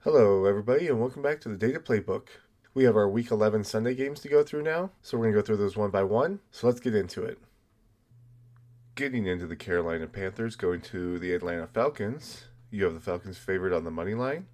Hello, everybody, and welcome back to the Data Playbook. We have our Week 11 Sunday games to go through now, so we're going to go through those one by one. So let's get into it. Getting into the Carolina Panthers, going to the Atlanta Falcons. You have the Falcons favored on the money line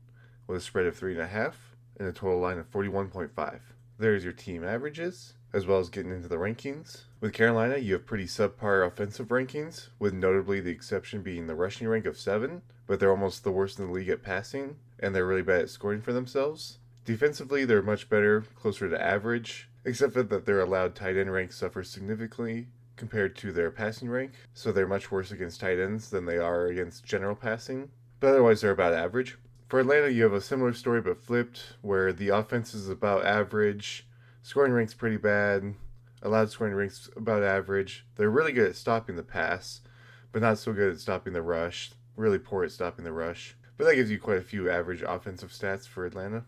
with a spread of 3.5 and a total line of 41.5. There's your team averages, as well as getting into the rankings. With Carolina, you have pretty subpar offensive rankings, with notably the exception being the rushing rank of 7, but they're almost the worst in the league at passing, and they're really bad at scoring for themselves. Defensively, they're much better, closer to average, except for that their allowed tight end rank suffers significantly compared to their passing rank, so they're much worse against tight ends than they are against general passing, but otherwise they're about average. For Atlanta, you have a similar story but flipped, where the offense is about average, scoring rank's pretty bad, allowed scoring rank's about average. They're really good at stopping the pass, but not so good at stopping the rush, really poor at stopping the rush. But that gives you quite a few average offensive stats for Atlanta.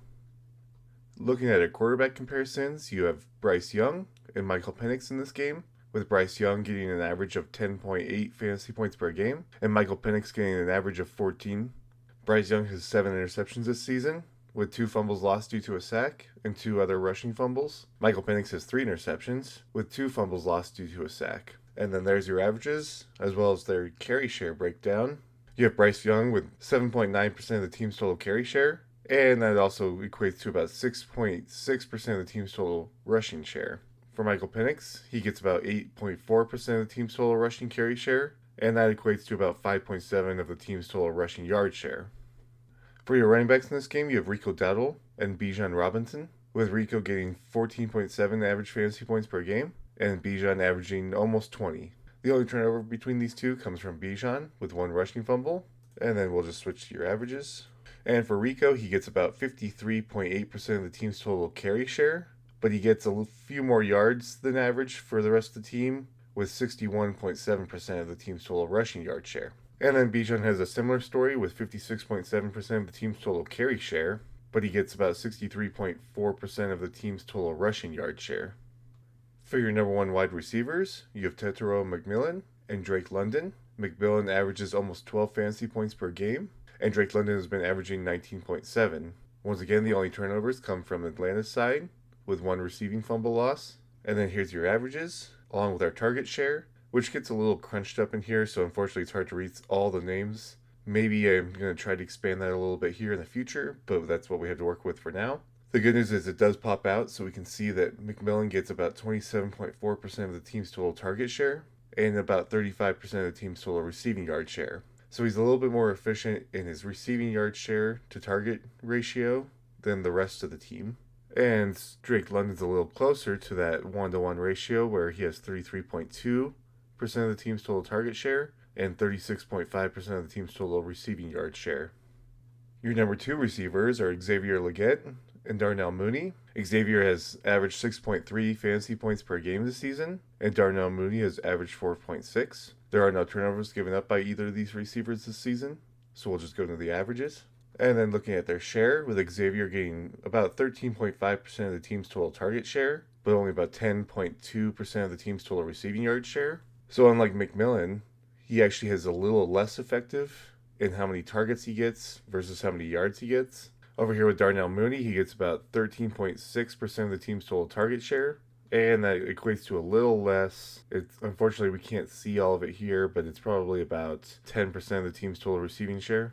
Looking at our quarterback comparisons, you have Bryce Young and Michael Penix in this game, with Bryce Young getting an average of 10.8 fantasy points per game, and Michael Penix getting an average of 14. Bryce Young has 7 interceptions this season, with 2 fumbles lost due to a sack and 2 other rushing fumbles. Michael Penix has 3 interceptions, with 2 fumbles lost due to a sack. And then there's your averages, as well as their carry share breakdown. You have Bryce Young with 7.9% of the team's total carry share, and that also equates to about 6.6% of the team's total rushing share. For Michael Penix, he gets about 8.4% of the team's total rushing carry share, and that equates to about 5.7% of the team's total rushing yard share. For your running backs in this game, you have Rico Dowdle and Bijan Robinson, with Rico getting 14.7 average fantasy points per game, and Bijan averaging almost 20. The only turnover between these two comes from Bijan with 1 rushing fumble, and then we'll just switch to your averages. And for Rico, he gets about 53.8% of the team's total carry share, but he gets a few more yards than average for the rest of the team, with 61.7% of the team's total rushing yard share. And then Bijan has a similar story with 56.7% of the team's total carry share, but he gets about 63.4% of the team's total rushing yard share. For your number 1 wide receivers, you have Tetero McMillan and Drake London. McMillan averages almost 12 fantasy points per game, and Drake London has been averaging 19.7. Once again, the only turnovers come from Atlanta's side, with 1 receiving fumble loss. And then here's your averages, along with our target share, which gets a little crunched up in here, so unfortunately it's hard to read all the names. Maybe I'm going to try to expand that a little bit here in the future, but that's what we have to work with for now. The good news is it does pop out, so we can see that McMillan gets about 27.4% of the team's total target share and about 35% of the team's total receiving yard share. So he's a little bit more efficient in his receiving yard share to target ratio than the rest of the team. And Drake London's a little closer to that 1-to-1 ratio, where he has 33.2% of the team's total target share and 36.5% of the team's total receiving yard share. Your number 2 receivers are Xavier Legette and Darnell Mooney. Xavier has averaged 6.3 fantasy points per game this season, and Darnell Mooney has averaged 4.6. There are no turnovers given up by either of these receivers this season, so we'll just go into the averages. And then looking at their share, with Xavier getting about 13.5% of the team's total target share, but only about 10.2% of the team's total receiving yard share. So unlike McMillan, he actually has a little less effective in how many targets he gets versus how many yards he gets. Over here with Darnell Mooney, he gets about 13.6% of the team's total target share, and that equates to a little less. Unfortunately, we can't see all of it here, but it's probably about 10% of the team's total receiving share.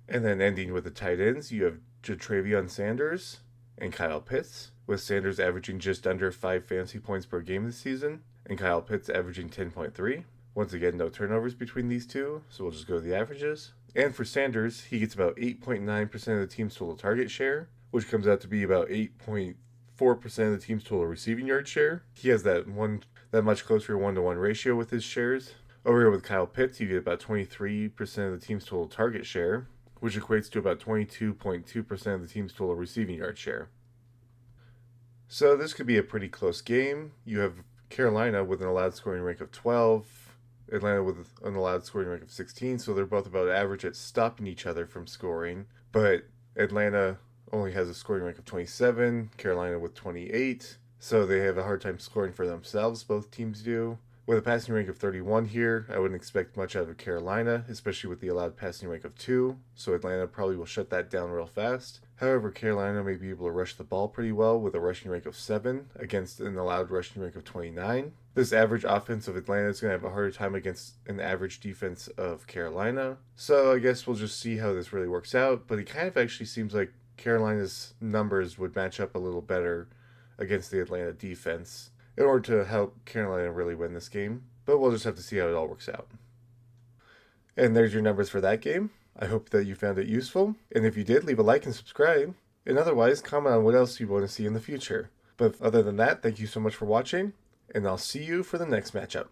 And then ending with the tight ends, you have Jatravion Sanders and Kyle Pitts, with Sanders averaging just under 5 fantasy points per game this season, and Kyle Pitts averaging 10.3. Once again, no turnovers between these two, so we'll just go to the averages. And for Sanders, he gets about 8.9% of the team's total target share, which comes out to be about 8.4% of the team's total receiving yard share. He has that much closer 1-to-1 ratio with his shares. Over here with Kyle Pitts, you get about 23% of the team's total target share, which equates to about 22.2% of the team's total receiving yard share. So this could be a pretty close game. You have Carolina with an allowed scoring rank of 12, Atlanta with an allowed scoring rank of 16, so they're both about average at stopping each other from scoring. But Atlanta only has a scoring rank of 27, Carolina with 28, so they have a hard time scoring for themselves, both teams do. With a passing rank of 31 here, I wouldn't expect much out of Carolina, especially with the allowed passing rank of 2, so Atlanta probably will shut that down real fast. However, Carolina may be able to rush the ball pretty well with a rushing rank of 7 against an allowed rushing rank of 29. This average offense of Atlanta is going to have a harder time against an average defense of Carolina, so I guess we'll just see how this really works out, but it kind of actually seems like Carolina's numbers would match up a little better against the Atlanta defense in order to help Carolina really win this game. But we'll just have to see how it all works out. And there's your numbers for that game. I hope that you found it useful. And if you did, leave a like and subscribe. And otherwise, comment on what else you want to see in the future. But other than that, thank you so much for watching. And I'll see you for the next matchup.